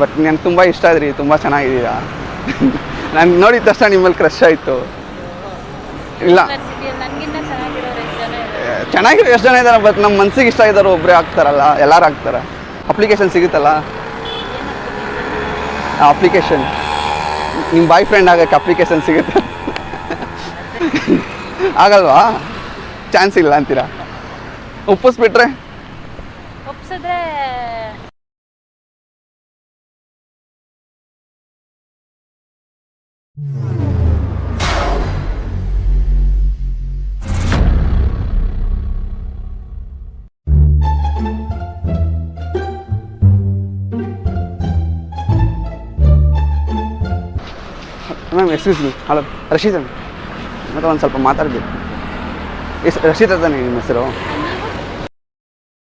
But ನನಗೆ ತುಂಬ ಇಷ್ಟ ಆದ್ರಿ, ತುಂಬ ಚೆನ್ನಾಗಿದ್ದೀರಾ. ನಾನು ನೋಡಿದ ತಕ್ಷಣ ನಿಮ್ಮಲ್ಲಿ ಕ್ರಶ್ ಆಯಿತು. ಇಲ್ಲ ಚೆನ್ನಾಗಿರೋ ಎಷ್ಟು ಜನ ಇದ್ದಾರೆ, ಬಟ್ ನಮ್ಮ ಮನ್ಸಿಗೆ ಇಷ್ಟ ಇದ್ದಾರೆ ಒಬ್ಬರೇ ಆಗ್ತಾರಲ್ಲ, ಎಲ್ಲರೂ ಆಗ್ತಾರೆ. ಅಪ್ಲಿಕೇಶನ್ ಸಿಗುತ್ತಲ್ಲ, ಅಪ್ಲಿಕೇಶನ್ ನಿಮ್ಮ ಬಾಯ್ ಫ್ರೆಂಡ್ ಆಗೋಕ್ಕೆ ಅಪ್ಲಿಕೇಶನ್ ಸಿಗುತ್ತೆ. ಆಗಲ್ವಾ? ಚಾನ್ಸ್ ಇಲ್ಲ ಅಂತೀರಾ? ಒಪ್ಪಿಸ್ಬಿಟ್ರೆ ಒಪ್ಸಿದ್ರೆ ma'am excuse me. Hello Rashid ಮತ್ತೆ ಒಂದು ಸ್ವಲ್ಪ ಮಾತಾಡಬೇಕು. ರಶೀದ್ ತಾನೆ ನಿಮ್ಮ ಹೆಸರು?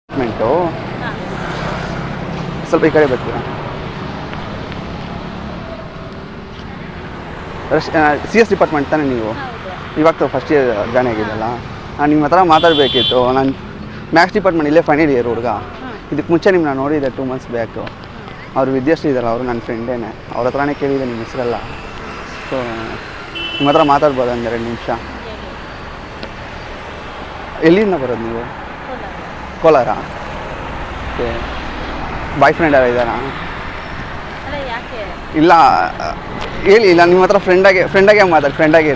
ಮೆಂಟು ಸ್ವಲ್ಪ ಈ ಕಡೆ ಬರ್ತೀರಾ? CS ಡಿಪಾರ್ಟ್ಮೆಂಟ್ ತಾನೇ ನೀವು? ಇವಾಗ ಫಸ್ಟ್ ಇಯರ್ ಜಾಯ್ನ್ ಆಗಿದ್ದಲ್ಲ, ನಾನು ನಿಮ್ಮ ಹತ್ರ ಮಾತಾಡಬೇಕಿತ್ತು. ನಾನು ಮ್ಯಾಥ್ಸ್ ಡಿಪಾರ್ಟ್ಮೆಂಟ್ ಇಲ್ಲೇ ಫೈನಲ್ ಇಯರ್ ಹುಡುಗ. ಇದಕ್ಕೆ ಮುಂಚೆ ನಿಮ್ಮನ್ನ ನೋಡಿದ್ದೆ 2 months ಬ್ಯಾಕು. ಅವರು ವಿದ್ಯಾಶ್ರೀ ಇದ್ದಾರಲ್ಲ, ಅವರು ನನ್ನ ಫ್ರೆಂಡೇನೆ. ಅವ್ರ ಹತ್ರನೇ ಕೇಳಿದೆ ನಿಮ್ಮ ಹೆಸರೆಲ್ಲ. ಸೊ ನಿಮ್ಮ ಹತ್ರ ಮಾತಾಡ್ಬೋದು ಒಂದು 2 ನಿಮಿಷ? ಎಲ್ಲಿಂದ ಬರೋದು ನೀವು? ಕೋಲಾರ. ಓಕೆ. ಬಾಯ್ ಫ್ರೆಂಡ್ ಯಾರು ಇದ್ದಾರಾ? ಇಲ್ಲ ಹೇಳಿ. ಇಲ್ಲ ನಿಮ್ಮ ಹತ್ರ ಫ್ರೆಂಡಾಗೆ ಮಾತಾಡಿ. ಫ್ರೆಂಡಾಗೆ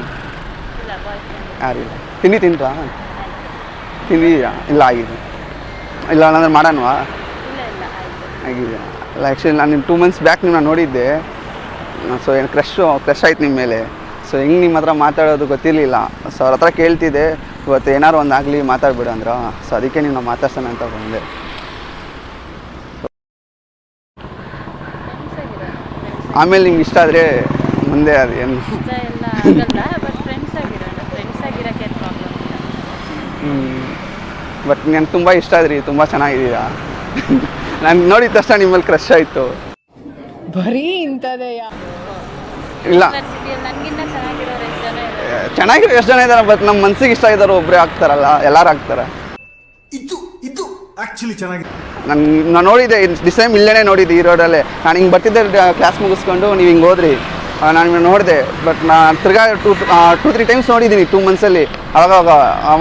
ಯಾರಿಲ್ಲ. ತಿಂದ್ರಾ? ತಿಂದಿದ್ದೀರಾ? ಇಲ್ಲ ಆಗಿದೆ. ಇಲ್ಲ ಅಂದರೆ ಮಾಡೋಣವಾ? ಆಗಿದೆ. ಇಲ್ಲ ಆ್ಯಕ್ಚುಲಿ ನಾನು ನಿಮ್ಮ 2 months ಬ್ಯಾಕ್ ನಿಮ್ಮನ್ನ ನೋಡಿದ್ದೆ. ಸೊ ಏನು ಕ್ರಶ್ ಆಯ್ತು ನಿಮ್ಮ ಮೇಲೆ. ಸೊ ಹೆಂಗೆ ನಿಮ್ಮ ಹತ್ರ ಮಾತಾಡೋದು ಗೊತ್ತಿರಲಿಲ್ಲ. ಸೊ ಅವ್ರ ಹತ್ರ ಕೇಳ್ತಿದ್ದೆ, ಇವತ್ತು ಏನಾರು ಒಂದು ಆಗಲಿ ಮಾತಾಡ್ಬಿಡು ಅಂದರು. ಸೊ ಅದಕ್ಕೆ ನಿಮ್ಮನ್ನ ಮಾತಾಡ್ಸೋಣ ಅಂತ ಬಂದೆ. ಆಮೇಲೆ ನಿಮ್ಗೆ ಇಷ್ಟ ಆದರೆ ಮುಂದೆ ಅದು ಏನು ಬಟ್ ನನಗೆ ತುಂಬ ಇಷ್ಟ ಆದ್ರಿ, ತುಂಬ ಚೆನ್ನಾಗಿದ್ದೀರಾ. ನಾನು ನೋಡಿದ ತಕ್ಷಣ ನಿಮ್ಮಲ್ಲಿ ಕ್ರಶ್ ಆಯಿತು. ಬರೀ ಇಂಥದೇ ಇಲ್ಲ ಚೆನ್ನಾಗಿರೋ ಎಷ್ಟು ಜನ ಇದ್ದಾರೆ, ಬಟ್ ನಮ್ಮ ಮನ್ಸಿಗೆ ಇಷ್ಟ ಇದ್ದಾರೆ ಒಬ್ಬರೇ ಆಗ್ತಾರಲ್ಲ, ಎಲ್ಲರೂ ಆಗ್ತಾರೆ. ಇದು ಆ್ಯಕ್ಚುಲಿ ಚೆನ್ನಾಗಿದೆ. ನಾನು ನೋಡಿದ್ದೆ ದಿಸ್ ಟೈಮ್ ಇಲ್ಲೇ ನೋಡಿದ್ದೆ ಈ ರೋಡಲ್ಲೇ. ನಾನು ಹಿಂಗೆ ಬರ್ತಿದ್ದೆ ಕ್ಲಾಸ್ ಮುಗಿಸ್ಕೊಂಡು, ನೀವು ಹಿಂಗೆ ಹೋದ್ರಿ, ನಾನು ನಿಮ್ಮನ್ನು ನೋಡಿದೆ. ಬಟ್ ನಾನು ತಿರ್ಗಾ 2-3 times ನೋಡಿದ್ದೀನಿ 2 monthsಲ್ಲಿ. ಅವಾಗ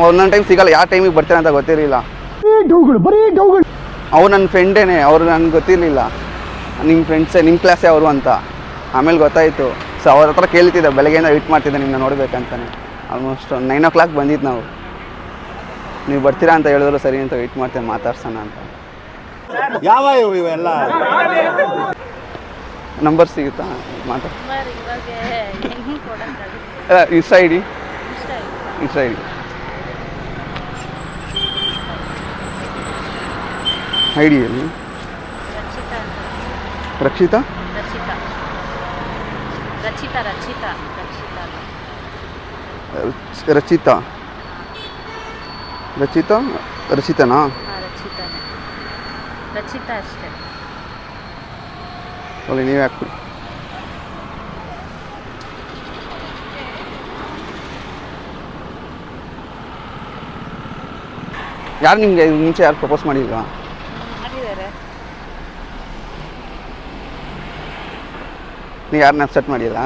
ಒಂದೊಂದು ಟೈಮ್ ಸಿಗಲ್ಲ, ಯಾವ ಟೈಮಿಗೆ ಬರ್ತಾರೆ ಅಂತ ಗೊತ್ತಿರಲಿಲ್ಲ. ಅವ್ರು ನನ್ನ ಫ್ರೆಂಡೇನೆ, ಅವರು ನನಗೆ ಗೊತ್ತಿರಲಿಲ್ಲ ನಿಮ್ಮ ಫ್ರೆಂಡ್ಸೇ, ನಿಮ್ಮ ಕ್ಲಾಸೇ ಅವರು ಅಂತ. ಆಮೇಲೆ ಗೊತ್ತಾಯಿತು. ಸೊ ಅವ್ರ ಹತ್ರ ಕೇಳ್ತಿದ್ದೆ, ಬೆಳಗ್ಗೆಯಿಂದ ವೆಯ್ಟ್ ಮಾಡ್ತಿದ್ದೆ ನಿಮ್ಮನ್ನ ನೋಡಬೇಕಂತಾನೆ. ಆಲ್ಮೋಸ್ಟ್ 9 o'clock ಬಂದಿದ್ದು ನಾವು. ನೀವು ಬರ್ತೀರಾ ಅಂತ ಹೇಳಿದ್ರು, ಸರಿ ಅಂತ ವೆಯ್ಟ್ ಮಾಡ್ತೇವೆ, ಮಾತಾಡ್ಸೋಣ ಅಂತ. ಯಾವ ಇವೆಲ್ಲ ನಂಬರ್ ಸಿಗುತ್ತಾ? ಮಾತಾಡಿ. ಇನ್ಸ್ಟಾ ಐ ಡಿ ಐಡಿಯಲ್ಲಿ ರಕ್ಷಿತಾ ರಚಿತನಾ? ರಚಿತಾ ಅಷ್ಟೇ. ಒಳ್ಳೆ ನೀವೇ ಹಾಕ್ಬಿಡಿ. ಯಾರು ನಿಮಗೆ ಮುಂಚೆ ಯಾರು ಪ್ರಪೋಸ್ ಮಾಡಿಲ್ವಾ? ನೀವು ಯಾರನ್ನ ಅಪ್ಸೆಟ್ ಮಾಡಿಲ್ಲ?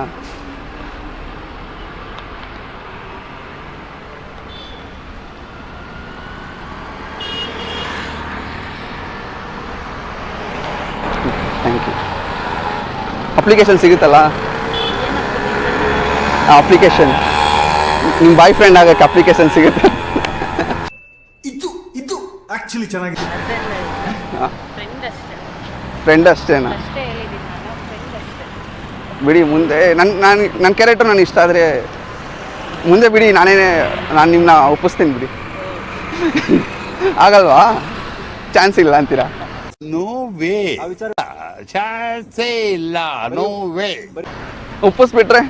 Thank you. ಅಪ್ಲಿಕೇಶನ್ ಸಿಗುತ್ತಲ್ಲ, ಅಪ್ಲಿಕೇಶನ್ ನಿಮ್ಮ ಬಾಯ್ ಫ್ರೆಂಡ್ ಆಗೋಕ್ಕೆ ಅಪ್ಲಿಕೇಶನ್ ಸಿಗುತ್ತೆ. ಇದು ಆ್ಯಕ್ಚುಲಿ ಚೆನ್ನಾಗಿದೆ. ಫ್ರೆಂಡ್ ಅಷ್ಟೇನಾ? ಬಿಡಿ, ಮುಂದೆ ನನ್ನ ಕ್ಯಾರೆಕ್ಟರ್ ನನಗೆ ಇಷ್ಟ ಆದರೆ ಮುಂದೆ ಬಿಡಿ, ನಾನು ನಿಮ್ಮನ್ನ ಒಪ್ಪಿಸ್ತೀನಿ ಬಿಡಿ. ಆಗಲ್ವಾ? ಚಾನ್ಸ್ ಇಲ್ಲ ಅಂತೀರಾ? ನೋ ವೇ, ಚಾನ್ಸೇ ಇಲ್ಲ. No way. ಒಪ್ಪಿಸ್ಬಿಟ್ರೆ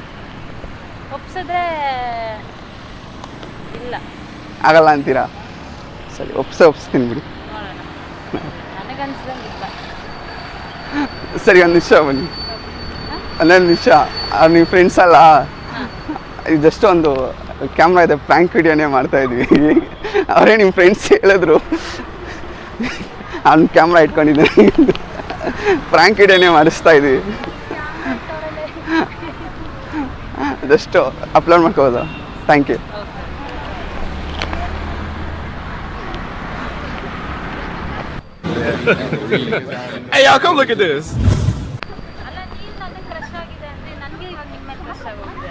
ಇಲ್ಲ ಆಗಲ್ಲ ಅಂತೀರಾ? ಸರಿ, ಒಪ್ಪಿಸ್ತೀನಿ ಬಿಡಿ. ಸರಿ, ಒಂದು ನಿಮಿಷ ಬನ್ನಿ. 11 ನಿಮಿಷ. ನೀವು ಫ್ರೆಂಡ್ಸ್ ಅಲ್ಲ, ಇದು ಜಸ್ಟ್ ಒಂದು ಕ್ಯಾಮ್ರಾ ಇದೆ, ಪ್ರ್ಯಾಂಕ್ ವಿಡಿಯೋನೇ ಮಾಡ್ತಾ ಇದ್ವಿ. ಅವರೇ ನಿಮ್ಮ ಫ್ರೆಂಡ್ಸ್ ಹೇಳಿದ್ರು, ಅವ್ನು ಕ್ಯಾಮ್ರಾ ಇಟ್ಕೊಂಡಿದ್ದೀನಿ. ಫ್ರ್ಯಾಂಕ್ ಇಡೇನೆ ಮಾಡಿಸ್ತಾ ಇದೀವಿ. ಜಸ್ಟ್ ಅಪ್ಲೋಡ್ ಮಾಡ್ಕೋಬೋದು. Thank you. Hey, y'all, come look at this. ಅಲ್ಲ ನೀನು ನನಗೆ ಕ್ರಶ್ ಆಗಿದೆ ಅಂದ್ರೆ ನನಗೆ ಇವಾಗ ನಿಮ್ಮ ಮೇಲೆ ಕ್ರಶ್ ಆಗೋಗಿದೆ.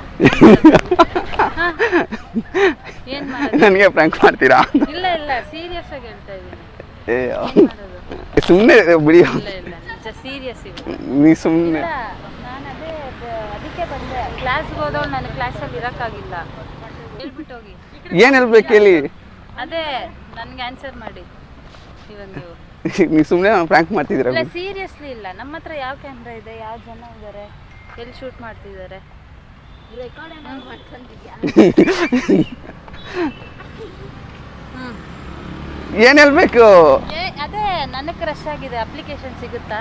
ಏನು ಮಾಡೋದು? ನನಗೆ ಫ್ರ್ಯಾಂಕ್ ಮಾಡ್ತೀರಾ? ಇಲ್ಲ ಇಲ್ಲ ಸೀರಿಯಸ್ ಆಗಿ ಹೇಳ್ತಾ ಇದ್ದೀನಿ. ಏ ಏನು ಮಾಡೋದು? ಸುಮ್ಮನೆ ಬಿಡಿ. ಇಲ್ಲ ಇಲ್ಲ ನಿಜ ಸೀರಿಯಸ್ ಇದೆ. ನೀ ಸುಮ್ಮನೆ. ಇಲ್ಲ ನಾನು ಅದಕ್ಕೆ ಬಂದೆ. ಕ್ಲಾಸ್ಗೆ ಹೋದವಳು ನನ್ನ ಕ್ಲಾಸಲ್ಲಿ ಇರೋಕ್ಕಾಗಿಲ್ಲ. ಹೇಳ್ಬಿಟ್ಟು ಹೋಗಿ. ಏನು ಹೇಳ್ಬೇಕು ಹೇಳಿ? ಅದೇ ನನಗೆ ಆನ್ಸರ್ ಮಾಡಿ ಇವಾಗ ನೀವು. ನೀವು ಸುಮ್ಮನೆ ಫ್ರ್ಯಾಂಕ್ ಮಾಡ್ತಿದ್ದೀರಾ? ಇಲ್ಲ ಸೀರಿಯಸ್ಲಿ ಇಲ್ಲ. ನಮ್ಮ ಹತ್ರ ಯಾವ ಕ್ಯಾಮ್ರಾ ಇದೆ, ಯಾವ ಜನ ಇದ್ದಾರೆ, ಎಲ್ಲಿ ಶೂಟ್ ಮಾಡ್ತಿದ್ದಾರೆ? ಏನು ಹೇಳ್ಬೇಕು? ಅದೇ ನನಗೆ ಕ್ರಶ್ ಆಗಿದೆ. ಅಪ್ಲಿಕೇಶನ್ ಸಿಗುತ್ತಾ?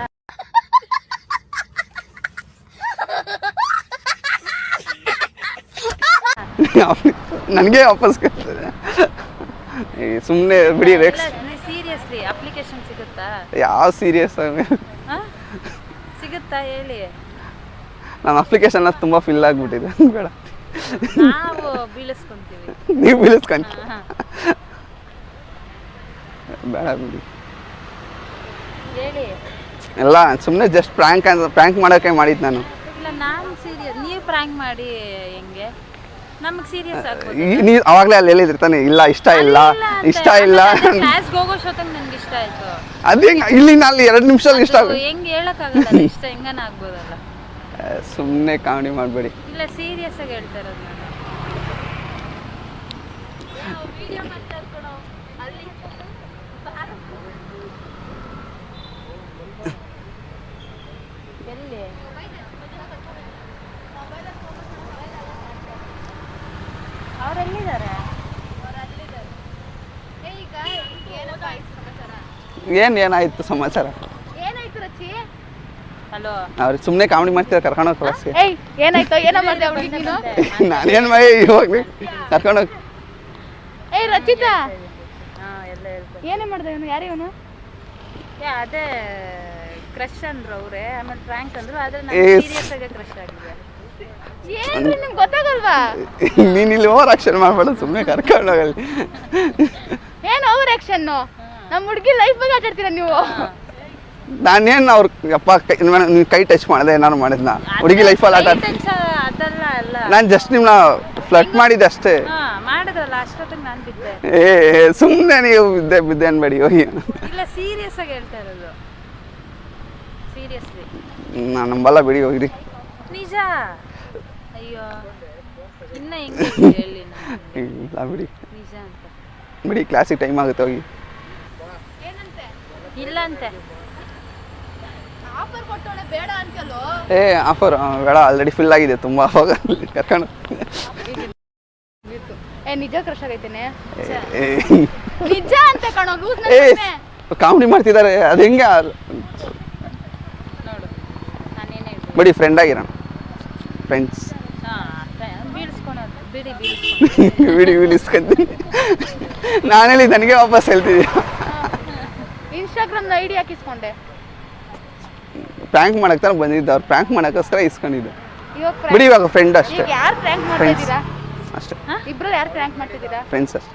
ನನಗೆ ವಾಪಸ್ ಸುಮ್ಮನೆ ಬಿಡಿ. ಸೀರಿಯಸ್ಲಿ ಅಪ್ಲಿಕೇಶನ್ ಸಿಗುತ್ತಾ? ಯಾವ ಸೀರಿಯಸ್ ಸಿಗುತ್ತಾ ಹೇಳಿ. ನನ್ನ ಅಪ್ಲಿಕೇಶನ್ ತುಂಬ ಫಿಲ್ ಆಗಿಬಿಟ್ಟಿದೆ. ಬೇಡ, ನಾವು ಬೀಳಿಸ್ಕೊಂತೀವಿ. ನೀವು ಬೀಳಿಸ್ಕೊಂತ ಬೇಡ ಬಿಡಿ. ಹೇಳಿ. ಎಲ್ಲ ಸುಮ್ಮನೆ ಜಸ್ಟ್ ಪ್ರ್ಯಾಂಕ್ ಮಾಡೋಕೆ ಮಾಡಿದ್ದು ನಾನು. ಇಲ್ಲ ನಾನು ಸೀರಿಯಸ್. ನೀವು ಪ್ರ್ಯಾಂಕ್ ಮಾಡಿ ಹೆಂಗೆ? ನಮಗೆ ಸೀರಿಯಸ್ ಆಗ್ಬೋದು. ನೀವು ಅವಾಗಲೇ ಅಲ್ಲಿ ಹೇಳಿದ್ರಿ ತಾನೆ, ಇಲ್ಲ ಇಷ್ಟ ಇಲ್ಲ ಇಷ್ಟ ಇಲ್ಲ. ಕ್ಲಾಸ್ಗೆ ಹೋಗೋ ಶೋತಂಗೆ ನನಗೆ ಇಷ್ಟ ಆಯಿತು. ಅದು ಹೆಂಗೆ ಇಲ್ಲಿಂದ ಅಲ್ಲಿ 2 ನಿಮಿಷದಲ್ಲಿ ಇಷ್ಟ ಆಗುತ್ತೆ? ಹೆಂಗೆ ಹೇಳೋಕ್ಕಾಗಲ್ಲ. ಇಷ್ಟ ಹೆಂಗನ ಆಗ್ಬೋದಲ್ಲ. ಸುಮ್ಮನೆ ಕಾಮಿಡಿ ಮಾಡಬೇಡಿ. ಇಲ್ಲ ಸೀರಿಯಸ್ ಆಗಿ ಹೇಳ್ತಾ ಇರೋದು ನಾನು. ಎಲ್ಲಿ ಅವರೆಲ್ಲಿದ್ದಾರೆ? ಏನಾಯ್ತು ಸಮಾಚಾರ? ಹಲೋ ಅವ್ರು ಸುಮ್ಮನೆ ಕಾಮಿಡಿ ಮಾಡ್ತಿದ್ದಾರೆ, ಕರ್ಕೊಂಡೋಗಿ ಕ್ಲಾಸ್ಗೆ. ಏನಾಯ್ತು? ಏನೋ ಮಾಡ್ದೆ ಹುಡುಗಿ ನೀನು? ನಾನೇನು ಮೈ ಇವಾಗಲೇ ಕರ್ಕೊಂಡೋಗಿ. ರಚಿತಾ ಹಾಂ ಎಲ್ಲ ಹೇಳ್ತಾರೆ. ಏನೇ ಮಾಡ್ದೆ ಇವನು? ಯಾರು ಇವನು? ಅದೇ ಕ್ರಶ್ ಅಂದ್ರು ಅವರೇ. ಆಮೇಲೆ ಫ್ರ್ಯಾಂಕ್ ಅಂದ್ರು. ಆದರೆ ನನಗೆ ಸೀರಿಯಸ್ ಆಗಿ ಕ್ರಶ್ ಆಗಿದೆ. ಏನು ನಿಮ್ಗೆ ಗೊತ್ತಾಗಲ್ವಾ? ನೀನು ಇಲ್ಲಿ ಓವರ್ ಆಕ್ಷನ್ ಮಾಡಬೇಡ, ಸುಮ್ಮನೆ ಕರ್ಕೊಂಡೋಗಲ್ಲಿ. ಏನು ಓವರ್ ಆಕ್ಷನ್? ನಮ್ಮ ಹುಡುಗಿ ಲೈಫ್ ಬಗ್ಗೆ ಆಟಾಡ್ತೀರಾ ನೀವು? ನಾನೇನು ಅವ್ರ ಅಪ್ಪ ಕೈ ಟಚ್ ಮಾಡಿದೆ, ಏನಾರು ಮಾಡಿದ್ನ ಹುಡುಗಿ ಲೈಫಲ್ಲಿ ಆಟ? ಅದಲ್ಲ ಅಲ್ಲ, ನಾನು ಜಸ್ಟ್ ನಿಮ್ಮನ್ನ ಫ್ಲರ್ಟ್ ಮಾಡಿದ್ದೆ ಅಷ್ಟೇ. ಮಾಡಿದ್ರಲ್ಲ ಅಷ್ಟೊತ್ತಿಗೆ ನಾನು ಬಿದ್ದೆ. ಸುಮ್ಮನೆ ನೀವು ಬಿದ್ದೆ ಅನ್ಬೇಡಿ ಹೋಗಿ. ಇಲ್ಲ ಸೀರಿಯಸ್ ಆಗಿ ಹೇಳ್ತಾ ಇರೋದು. ಸೀರಿಯಸ್ಲಿ ನಾನು ನಂಬಲ್ಲ, ಬಿಡಿ ಹೋಗಿರಿ. ನಿಜ. ಅಯ್ಯೋ ಇನ್ನ ಹೆಂಗೆ ಹೇಳಿ? ಇಲ್ಲ ಬಿಡಿ, ನಿಜ ಅಂತ ಬಿಡಿ. ಕ್ಲಾಸಿಗೆ ಟೈಮ್ ಆಗುತ್ತೆ, ಹೋಗಿ. ಇಲ್ಲ ಅಂತೆ. ಆಫರ್ ಕೊಟ್ಟೋಳೆ ಬೇಡ ಅನ್ಕಲು. ಆಫರ್ ಬೇಡ, ಆಲ್ರೆಡಿ ಫಿಲ್ ಆಗಿದೆ ತುಂಬ. ಅವಾಗ ಕರ್ಕೊಂಡು ನಿಜ ಕ್ರಶ್ ಆಗೈತೇನೆ? ನಿಜ ಅಂತ ಕಣೋ, ಲೂಸ್. ಕಾಮಿಡಿ ಮಾಡ್ತಿದ್ದಾರೆ, ಅದು ಹೆಂಗೆ? ನೋಡು ನಾನೇನು ಹೇಳ್ತೀನಿ. ಬಿಡಿ, ಫ್ರೆಂಡ್ ಆಗಿರೋಣ, ಫ್ರೆಂಡ್ಸ್. ಬೀಳಿಸ್ಕೊಳೋದು ಬಿಡಿ. ಬಿಡಿ ಬೀಳಿಸ್ಕೊಂತೀನಿ. ನಾನೇಳಿ ನನಗೆ ವಾಪಸ್ ಹೇಳ್ತಿದ್ಯಾ? Instagram ID ಹಾಕಿಸ್ಕೊಂಡೆ. ಪ್ರ್ಯಾಂಕ್ ಮಾಡಕ್ಕೆ ತಾನೆ ಬಂದಿದ್ದೆ, ಅವ್ರು ಪ್ರ್ಯಾಂಕ್ ಮಾಡೋಕ್ಕೋಸ್ಕರ ಇಸ್ಕೊಂಡಿದ್ದೆ. ಇವಾಗ ಬಿಡಿ, ಇವಾಗ ಫ್ರೆಂಡ್ ಅಷ್ಟೇ. ಯಾರು ಪ್ರ್ಯಾಂಕ್ ಮಾಡ್ತಾ ಇದ್ದೀರಾ? ಅಷ್ಟೇ, ಇಬ್ರಲ್ಲಿ ಯಾರು ಪ್ರ್ಯಾಂಕ್ ಮಾಡ್ತಿದ್ದೀರಾ? ಫ್ರೆಂಡ್ಸ್ ಅಷ್ಟೇ.